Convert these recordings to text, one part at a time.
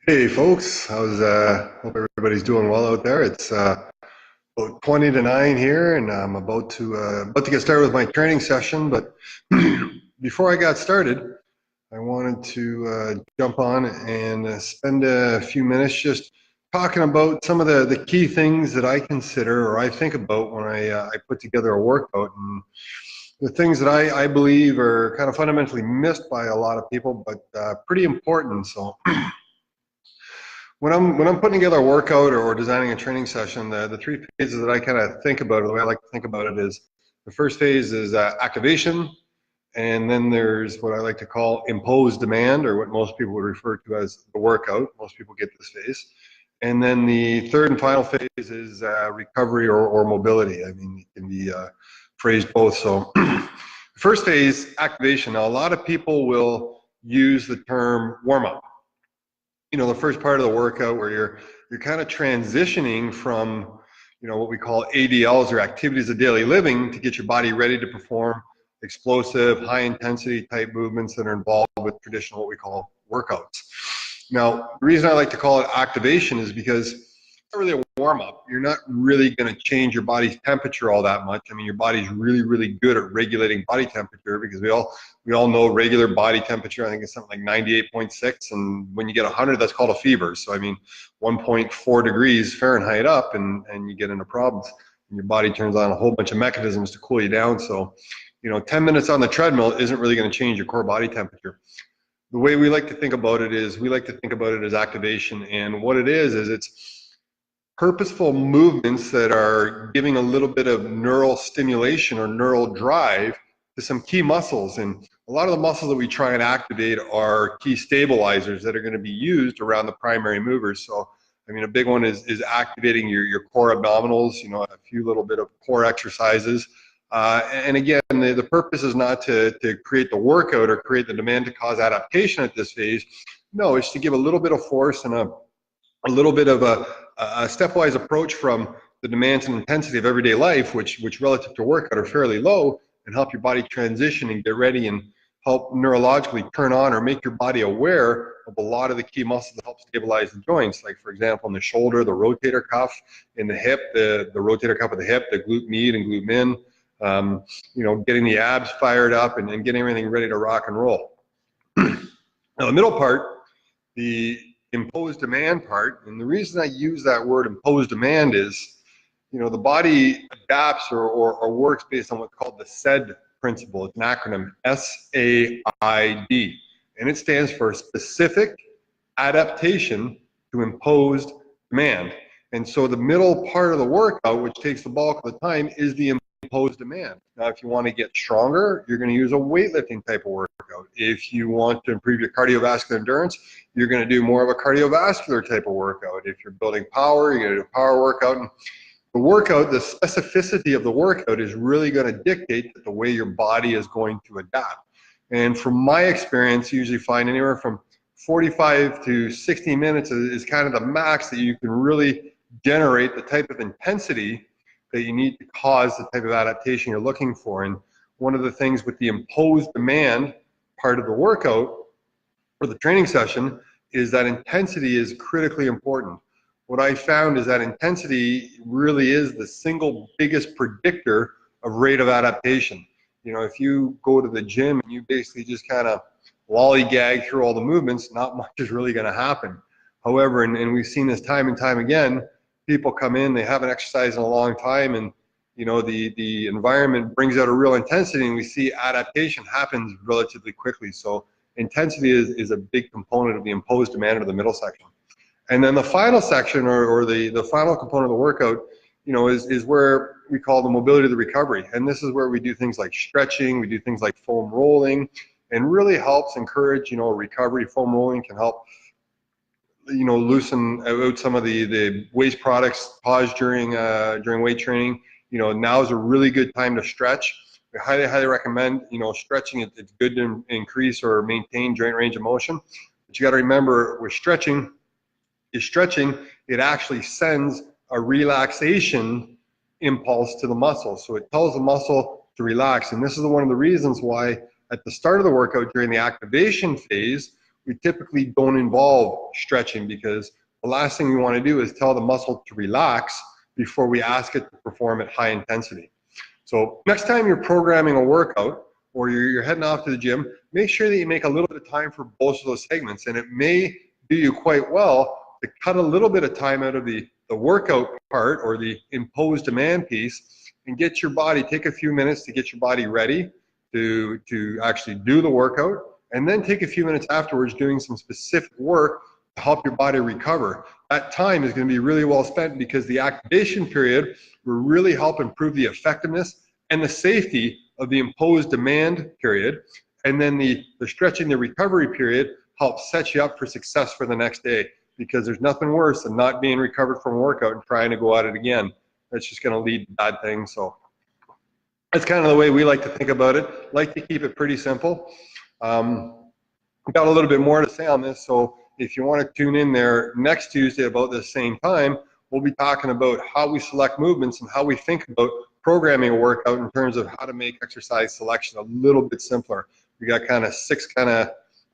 Hey folks, hope everybody's doing well out there. It's about 20 to 9 here, and I'm about to get started with my training session. But before I got started, I wanted to jump on and spend a few minutes just talking about some of the key things that I consider or I think about when I put together a workout, and the things that I believe are kind of fundamentally missed by a lot of people, but pretty important. So when I'm putting together a workout or designing a training session, the three phases that I kind of think about, or the way I like to think about it is, the first phase is activation, and then there's what I like to call imposed demand, or what most people would refer to as the workout. Most people get this phase. And then the third and final phase is recovery or mobility. I mean, it can be phrased both. So first phase, activation. Now, a lot of people will use the term warm up, the first part of the workout where you're kind of transitioning from, what we call ADLs, or activities of daily living, to get your body ready to perform explosive, high intensity type movements that are involved with traditional, what we call workouts. Now, the reason I like to call it activation is because it's not really a warm up. You're not really going to change your body's temperature all that much. I mean, your body's really, really good at regulating body temperature, because we all know regular body temperature, I think it's something like 98.6, and when you get 100, that's called a fever. So I mean, 1.4 degrees Fahrenheit up, and you get into problems, and your body turns on a whole bunch of mechanisms to cool you down. So 10 minutes on the treadmill isn't really going to change your core body temperature. The way we like to think about it is, we like to think about it as activation, and what it is it's purposeful movements that are giving a little bit of neural stimulation or neural drive to some key muscles. And a lot of the muscles that we try and activate are key stabilizers that are going to be used around the primary movers. So I mean, a big one is activating your core abdominals, a few little bit of core exercises. And again, the purpose is not to create the workout or create the demand to cause adaptation at this phase. No, it's to give a little bit of force and a little bit of a stepwise approach from the demands and intensity of everyday life, which relative to workout are fairly low, and help your body transition and get ready, and help neurologically turn on or make your body aware of a lot of the key muscles that help stabilize the joints. Like, for example, in the shoulder, the rotator cuff; in the hip, the rotator cuff of the hip, the glute med and glute min. Getting the abs fired up, and getting everything ready to rock and roll. Now, the middle part, the imposed demand part, and the reason I use that word imposed demand is, the body adapts or works based on what's called the SAID principle. It's an acronym, SAID, and it stands for specific adaptation to imposed demand. And so the middle part of the workout, which takes the bulk of the time, is the imposed demand. Now, if you want to get stronger, you're going to use a weightlifting type of workout. If you want to improve your cardiovascular endurance, you're going to do more of a cardiovascular type of workout. If you're building power, you're going to do a power workout. And the workout, the specificity of the workout is really going to dictate the way your body is going to adapt. And from my experience, you usually find anywhere from 45 to 60 minutes is kind of the max that you can really generate the type of intensity that you need to cause the type of adaptation you're looking for. And one of the things with the imposed demand part of the workout or the training session is that intensity is critically important. What I found is that intensity really is the single biggest predictor of rate of adaptation. If you go to the gym and you basically just kind of lollygag through all the movements, not much is really going to happen. However, and we've seen this time and time again, people come in, they haven't exercised in a long time, and the environment brings out a real intensity, and we see adaptation happens relatively quickly. So intensity is a big component of the imposed demand of the middle section. And then the final section, or the final component of the workout, is where we call the mobility of the recovery. And this is where we do things like stretching, we do things like foam rolling, and really helps encourage, recovery. Foam rolling can help, loosen out some of the waste products caused during weight training. Now is a really good time to stretch. I highly recommend, stretching. It's good to increase or maintain joint range of motion. But you got to remember, with stretching, it actually sends a relaxation impulse to the muscle. So it tells the muscle to relax. And this is one of the reasons why at the start of the workout, during the activation phase, we typically don't involve stretching, because the last thing we want to do is tell the muscle to relax before we ask it to perform at high intensity. So next time you're programming a workout or you're heading off to the gym, make sure that you make a little bit of time for both of those segments. And it may do you quite well to cut a little bit of time out of the workout part or the imposed demand piece and get your body, take a few minutes to get your body ready to actually do the workout, and then take a few minutes afterwards doing some specific work to help your body recover. That time is going to be really well spent, because the activation period will really help improve the effectiveness and the safety of the imposed demand period. And then the stretching, the recovery period, helps set you up for success for the next day, because there's nothing worse than not being recovered from a workout and trying to go at it again. That's just going to lead to bad things. So that's kind of the way we like to think about it. Like to keep it pretty simple. We've got a little bit more to say on this, so if you want to tune in there next Tuesday about the same time, we'll be talking about how we select movements and how we think about programming a workout in terms of how to make exercise selection a little bit simpler. We got kind of 6 kind of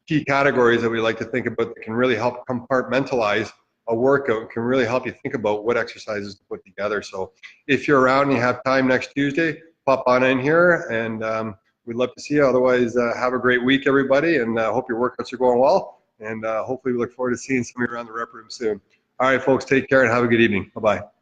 key categories that we like to think about that can really help compartmentalize a workout, can really help you think about what exercises to put together. So if you're around and you have time next Tuesday, pop on in here, and we'd love to see you. Otherwise, have a great week, everybody, and hope your workouts are going well. And hopefully we look forward to seeing some of you around the rep room soon. All right, folks, take care and have a good evening. Bye-bye.